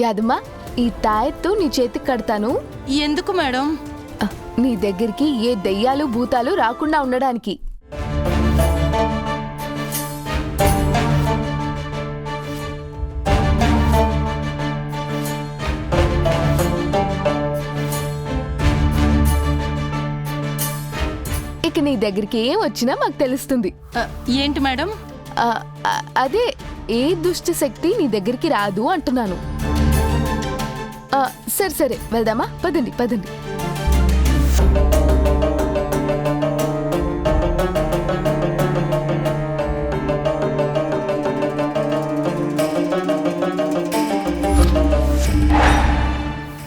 యాదమ్మా, ఈ తాయెత్తు నీ చేతికి కడతాను. ఎందుకు మేడం? నీ దగ్గరికి ఏ దెయ్యాలు భూతాలు రాకుండా ఉండడానికి. ఇక నీ దగ్గరికి ఏం వచ్చినా మాకు తెలుస్తుంది. ఏంటి మేడం? అదే, ఏ దుష్ట శక్తి నీ దగ్గరికి రాదు అంటున్నాను. సరే సరే, వెళ్దామా? పదండి పదండి.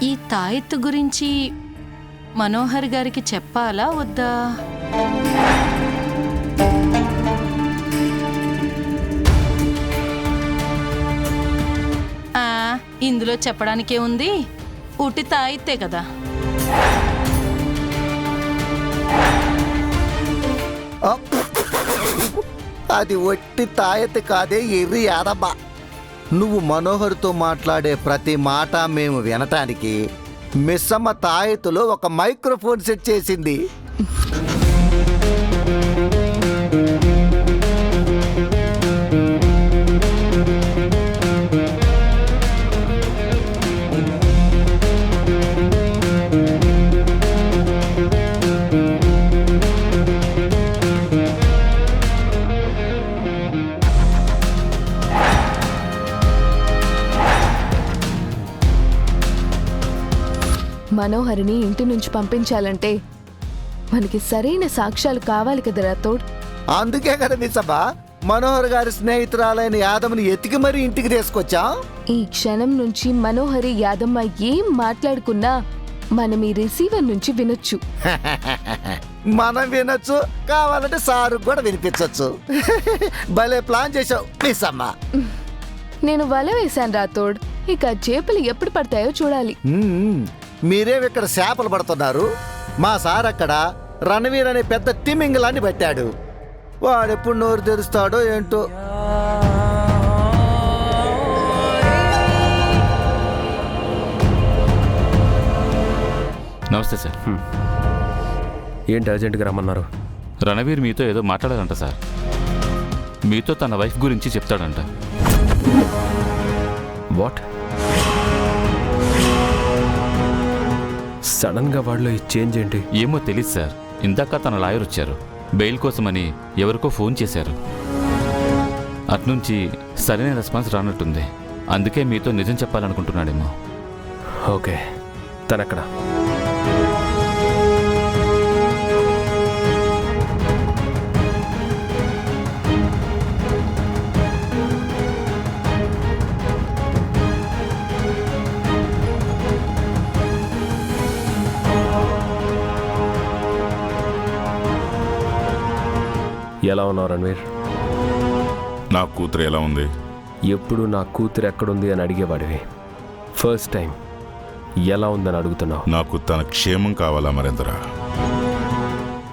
ఈ తాయెత్తు గురించి మనోహర్ గారికి చెప్పాలా వద్దా? ఇందులో చెప్పడానికే ఉంది, ఉట్టి తాయితే కదా. అది ఒట్టి తాయెత్తు కాదే ఎర్రి యాదమ్మ. నువ్వు మనోహర్తో మాట్లాడే ప్రతి మాట మేము వినటానికి మిస్సమ్మ తాయెత్తులో ఒక మైక్రోఫోన్ సెట్ చేసింది. మనోహరిని ఇంటి నుంచి పంపించాలంటే మనకి సరైన సాక్ష్యాలు కావాలి కదా రాథోడ్. అందుకే కదా మిస్సమ్మ మనోహర్ గారి స్నేహితురాలైన యాదమ్మని ఎత్తికి మరీ ఇంటికి తీసుకొచ్చా. ఈ క్షణం నుంచి మనోహరి యాదమ్మ ఏం మాట్లాడుకున్నా మనం ఈ రిసీవర్ నుంచి వినొచ్చు. మనం వినొచ్చు, కావాలంటే సారు కూడా వినిపించవచ్చు. భలే ప్లాన్ చేసావు మిస్సమ్మ. నేను వల వేశాను రాథోడ్, ఇక చేపలు ఎప్పుడు పడతాయో చూడాలి. మీరేమిక్కడ చేపలు పడుతున్నారు? మా సార్ అక్కడ రణవీర్ అనే పెద్ద తిమింగలాన్ని పెట్టాడు. వాడెప్పుడు నోరు తెరుస్తాడో ఏంటో. నమస్తే సార్. ఏంటి అర్జెంటుగా రమ్మన్నారు? రణవీర్ మీతో ఏదో మాట్లాడారంట సార్. మీతో తన వైఫ్ గురించి చెప్తాడంట. వాట్? సడన్గా వాళ్ళు ఈ చేంజ్ ఏంటి? ఏమో తెలీదు సార్. ఇందాక తన లాయర్ వచ్చారు, బెయిల్ కోసమని ఎవరికో ఫోన్ చేశారు. అట్నుంచి సరైన రెస్పాన్స్ రానట్టుంది. అందుకే మీతో నిజం చెప్పాలనుకుంటున్నాడేమో. ఓకే, తనెక్కడ? ఎలా ఉన్నావు రణవీర్? నా కూతురు ఎలా ఉంది? ఎప్పుడు నా కూతురు ఎక్కడుంది అని అడిగేవాడివి. ఫస్ట్ టైం ఎలా ఉందని అడుగుతున్నావు. నాకు తన క్షేమం కావాలా మరేంద్ర?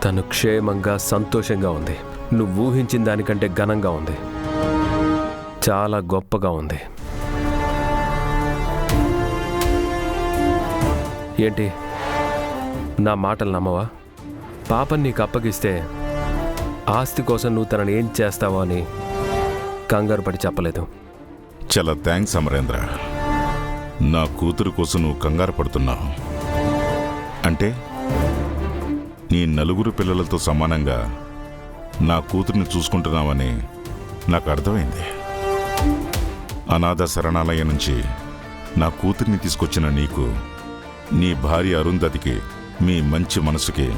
తను క్షేమంగా సంతోషంగా ఉంది. నువ్వు ఊహించిన దానికంటే ఘనంగా ఉంది, చాలా గొప్పగా ఉంది. ఏంటి నా మాటలు నమ్మవా? పాపని నీకు అప్పగిస్తే ఆస్తి కోసం నువ్వు తనని ఏం చేస్తావో అని కంగారు పడి చెప్పలేదు. చాలా థ్యాంక్స్ అమరేంద్ర. నా కూతురు కోసం నువ్వు కంగారు పడుతున్నావు అంటే నీ నలుగురు పిల్లలతో సమానంగా నా కూతుర్ని చూసుకుంటున్నావని నాకు అర్థమైంది. అనాథ శరణాలయం నుంచి నా కూతుర్ని తీసుకొచ్చిన నీకు, నీ భార్య అరుంధతికి, మీ మంచి మనసుకి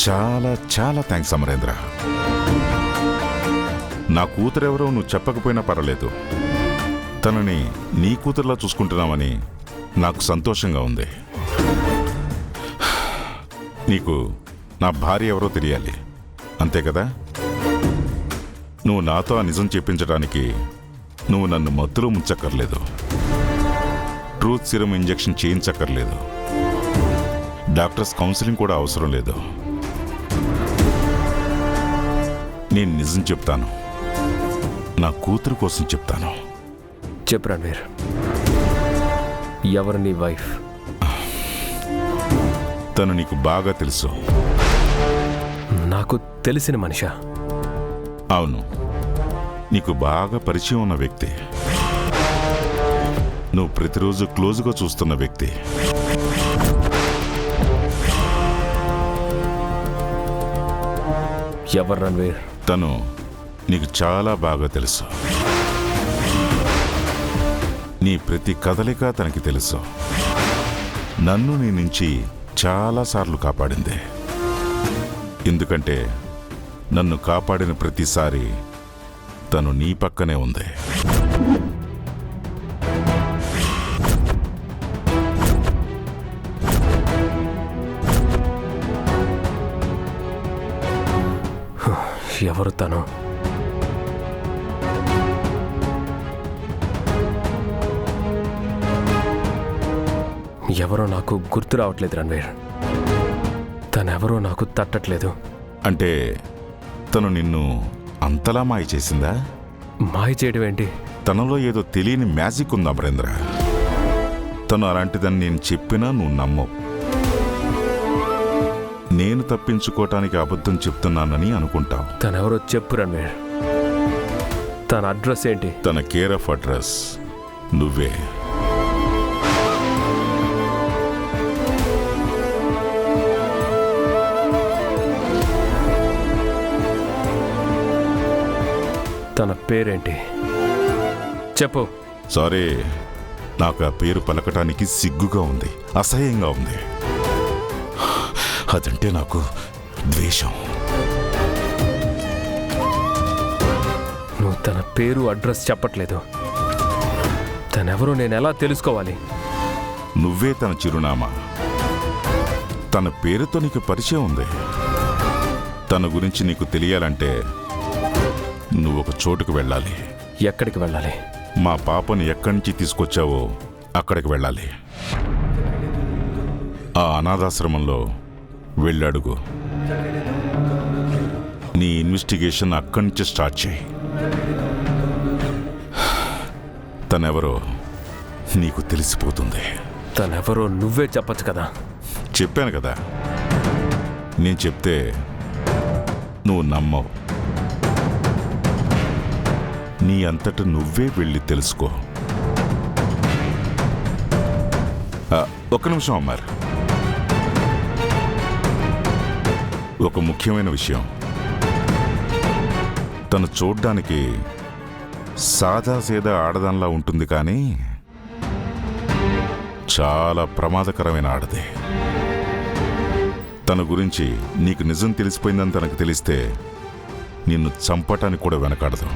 చాలా చాలా థ్యాంక్స్ అమరేంద్ర. నా కూతురెవరో నువ్వు చెప్పకపోయినా పర్వాలేదు, తనని నీ కూతురులా చూసుకుంటున్నావని నాకు సంతోషంగా ఉంది. నీకు నా భార్య ఎవరో తెలియాలి, అంతే కదా? నువ్వు నాతో ఆ నిజం చెప్పించడానికి నువ్వు నన్ను మత్తులో ముంచక్కర్లేదు, ట్రూత్ సిరమ్ ఇంజెక్షన్ చేయించక్కర్లేదు, డాక్టర్స్ కౌన్సిలింగ్ కూడా అవసరం లేదు. నేను నిజం చెప్తాను, నా కూతురు కోసం చెప్తాను. చెప్పు రణవీర్. ఎవరు నీ వైఫ్? తను నీకు బాగా తెలుసు. నాకు తెలిసిన మనిషా? అవును, నీకు బాగా పరిచయం ఉన్న వ్యక్తి. నువ్వు ప్రతిరోజు క్లోజ్గా చూస్తున్న వ్యక్తి. ఎవరు రణ్వీర్? తను నీకు చాలా బాగా తెలుసు. నీ ప్రతి కదలిక తనకి తెలుసు. నన్ను నీ నుంచి చాలాసార్లు కాపాడింది. ఎందుకంటే నన్ను కాపాడిన ప్రతిసారి తను నీ పక్కనే ఉంది. ఎవరు తను? ఎవరో నాకు గుర్తు రావట్లేదు రణ్వీర్. తనెవరో నాకు తట్టట్లేదు. అంటే తను నిన్ను అంతలా మాయ చేసిందా? మాయ చేయడం ఏంటి? తనలో ఏదో తెలియని మ్యాజిక్ ఉంది అమరేంద్ర. తను అలాంటిదని నేను చెప్పినా నువ్వు నమ్మవు. నేను తప్పించుకోవటానికి అబద్ధం చెప్తున్నానని అనుకుంటావు. తనెవరో చెప్పు రణ్వీర్. తన అడ్రస్ ఏంటి? తన కేర్ ఆఫ్ అడ్రస్ నువ్వే. తన పేరేంటి చెప్పు. సారీ, నాకు ఆ పేరు పలకటానికి సిగ్గుగా ఉంది, అసహ్యంగా ఉంది. అదంటే నాకు ద్వేషం. నువ్వు తన పేరు అడ్రస్ చెప్పట్లేదు. తనెవరో నేను ఎలా తెలుసుకోవాలి? నువ్వే తన చిరునామా. తన పేరుతో నీకు పరిచయం ఉంది. తన గురించి నీకు తెలియాలంటే నువ్వు ఒక చోటుకు వెళ్ళాలి. ఎక్కడికి వెళ్ళాలి? మా పాపని ఎక్కడి నుంచి తీసుకొచ్చావో అక్కడికి వెళ్ళాలి. ఆ అనాథాశ్రమంలో వెళ్ళడుగు. నీ ఇన్వెస్టిగేషన్ అక్కడి నుంచి స్టార్ట్ చేయి. తనెవరో నీకు తెలిసిపోతుంది. తనెవరో నువ్వే చెప్పచ్చు కదా. చెప్పాను కదా, నేను చెప్తే నువ్వు నమ్మవు. నీ అంతట నువ్వే వెళ్ళి తెలుసుకో. ఒక్క నిమిషం అమ్మారు. ఒక ముఖ్యమైన విషయం. తను చూడ్డానికి సాదాసీదా ఆడదానిలా ఉంటుంది, కానీ చాలా ప్రమాదకరమైన ఆడది. తన గురించి నీకు నిజం తెలిసిపోయిందని తనకు తెలిస్తే నిన్ను చంపటానికి కూడా వెనకాడదు.